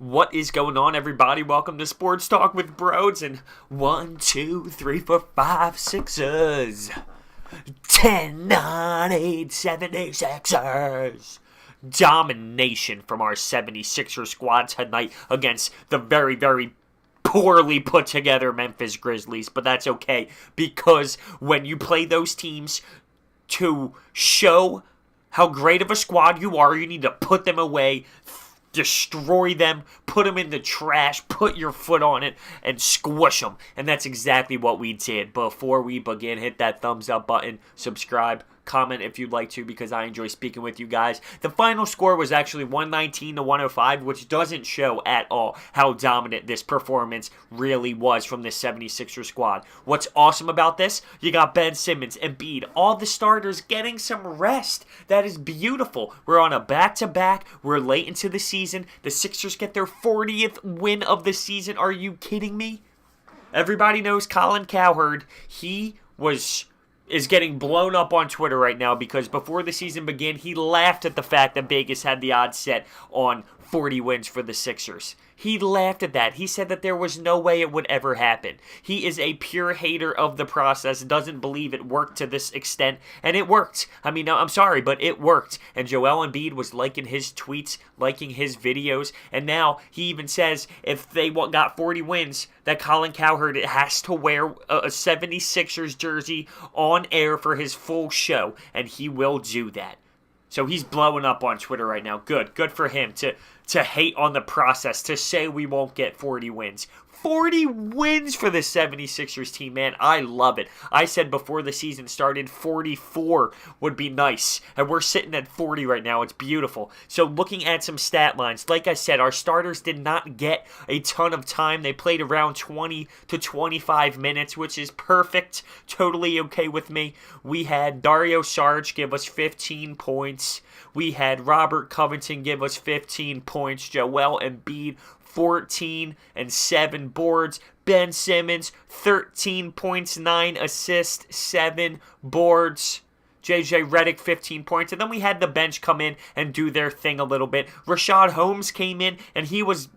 What is going on, everybody? Welcome to Sports Talk with Broads and 1, 2, 3, 4, 5, 6ers. 10, 9, 8, 76ers. Domination from our 76er squad tonight against the very, very poorly put together Memphis Grizzlies. But that's okay, because when you play those teams to show how great of a squad you are, you need to put them away, destroy them, put them in the trash, put your foot on it, and squish them. And that's exactly what we did. Before we begin, hit that thumbs up button, subscribe, comment if you'd like to, because I enjoy speaking with you guys. The final score was actually 119-105, which doesn't show at all how dominant this performance really was from this 76er squad. What's awesome about this, you got Ben Simmons, Embiid, all the starters getting some rest. That is beautiful. We're on a back-to-back. We're late into the season. The Sixers get their 40th win of the season. Are you kidding me? Everybody knows Colin Cowherd. He is getting blown up on Twitter right now because before the season began, he laughed at the fact that Vegas had the odds set on 40 wins for the Sixers. He laughed at that. He said that there was no way it would ever happen. He is a pure hater of the process, doesn't believe it worked to this extent, and it worked. I mean, I'm sorry, but it worked. And Joel Embiid was liking his tweets, liking his videos, and now he even says if they got 40 wins, that Colin Cowherd has to wear a 76ers jersey on air for his full show, and he will do that. So he's blowing up on Twitter right now. Good for him to hate on the process, to say we won't get 40 wins. 40 wins for the 76ers team, man. I love it. I said before the season started 44 would be nice, and we're sitting at 40 right now. It's beautiful. So looking at some stat lines, like I said, our starters did not get a ton of time. They played around 20 to 25 minutes, which is perfect. Totally okay with me. We had Dario Saric give us 15 points. We had Robert Covington give us 15 points. Joel Embiid 14 and 7 boards. Ben Simmons, 13 points, 9 assists, 7 boards. JJ Redick, 15 points. And then we had the bench come in and do their thing a little bit. Rashad Holmes came in, and he was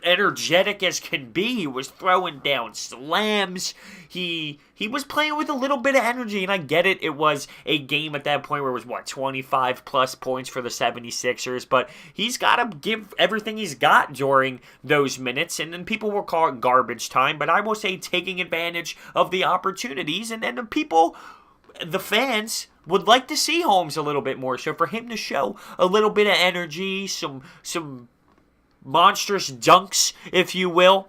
energetic as can be. He was throwing down slams. He was playing with a little bit of energy, and I get it. It was a game at that point where it was, 25 plus points for the 76ers, but he's got to give everything he's got during those minutes, and then people will call it garbage time, but I will say taking advantage of the opportunities, and then the fans would like to see Holmes a little bit more, so for him to show a little bit of energy, some monstrous dunks, if you will,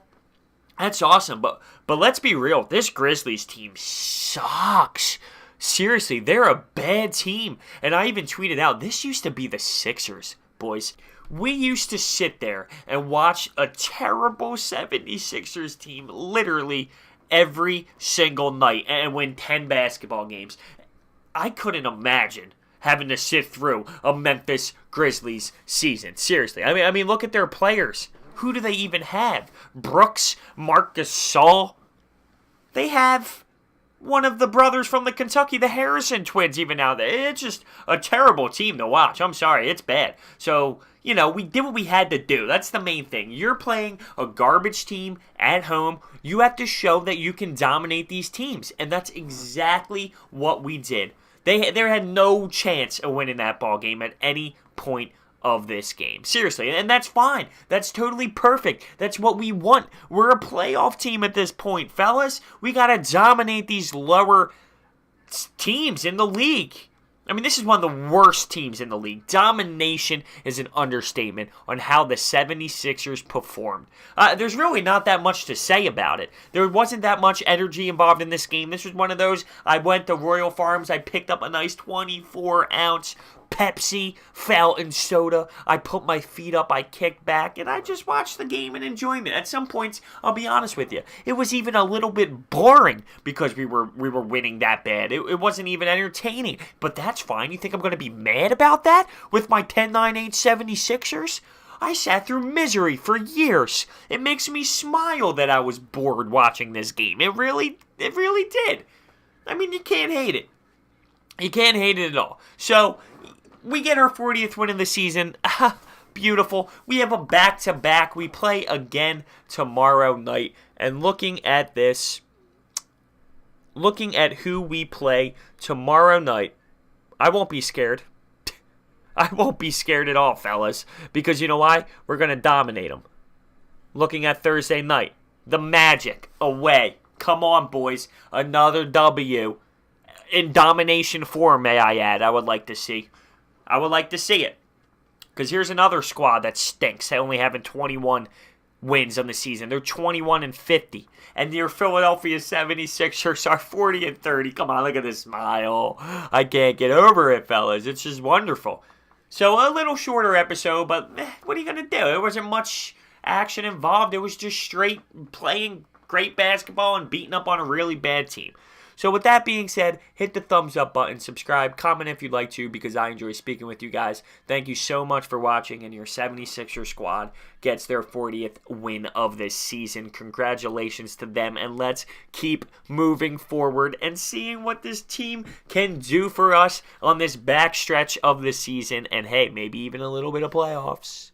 that's awesome. But let's be real, this Grizzlies team sucks. Seriously, they're a bad team. And I even tweeted out, this used to be the Sixers, boys. We used to sit there and watch a terrible 76ers team literally every single night and win 10 basketball games. I couldn't imagine having to sit through a Memphis Grizzlies season. Seriously. I mean, look at their players. Who do they even have? Brooks, Marc Gasol. They have one of the brothers from the Harrison twins even now. It's just a terrible team to watch. I'm sorry. It's bad. So, we did what we had to do. That's the main thing. You're playing a garbage team at home. You have to show that you can dominate these teams. And that's exactly what we did. They had no chance of winning that ball game at any point of this game. Seriously, and that's fine. That's totally perfect. That's what we want. We're a playoff team at this point, fellas. We got to dominate these lower teams in the league. I mean, this is one of the worst teams in the league. Domination is an understatement on how the 76ers performed. There's really not that much to say about it. There wasn't that much energy involved in this game. This was one of those, I went to Royal Farms, I picked up a nice 24-ounce Pepsi, fountain soda. I put my feet up, I kicked back, and I just watched the game in enjoyment. At some points, I'll be honest with you, it was even a little bit boring because we were winning that bad. It wasn't even entertaining, but that's fine. You think I'm going to be mad about that with my 10-9-8 76ers? I sat through misery for years. It makes me smile that I was bored watching this game. It really did. I mean, you can't hate it. You can't hate it at all. So, we get our 40th win of the season. beautiful. We have a back-to-back. We play again tomorrow night. And looking at this, looking at who we play tomorrow night, I won't be scared. I won't be scared at all, fellas. Because you know why? We're going to dominate them. Looking at Thursday night, the Magic away. Come on, boys. Another W. In domination form, may I add, I would like to see. I would like to see it. Because here's another squad that stinks. They only having 21 wins on the season. They're 21-50. And your Philadelphia 76ers are 40-30. Come on, look at this smile. I can't get over it, fellas. It's just wonderful. So a little shorter episode, but what are you going to do? There wasn't much action involved. It was just straight playing great basketball and beating up on a really bad team. So with that being said, hit the thumbs up button, subscribe, comment if you'd like to, because I enjoy speaking with you guys. Thank you so much for watching, and your 76er squad gets their 40th win of this season. Congratulations to them, and let's keep moving forward and seeing what this team can do for us on this backstretch of the season, and hey, maybe even a little bit of playoffs.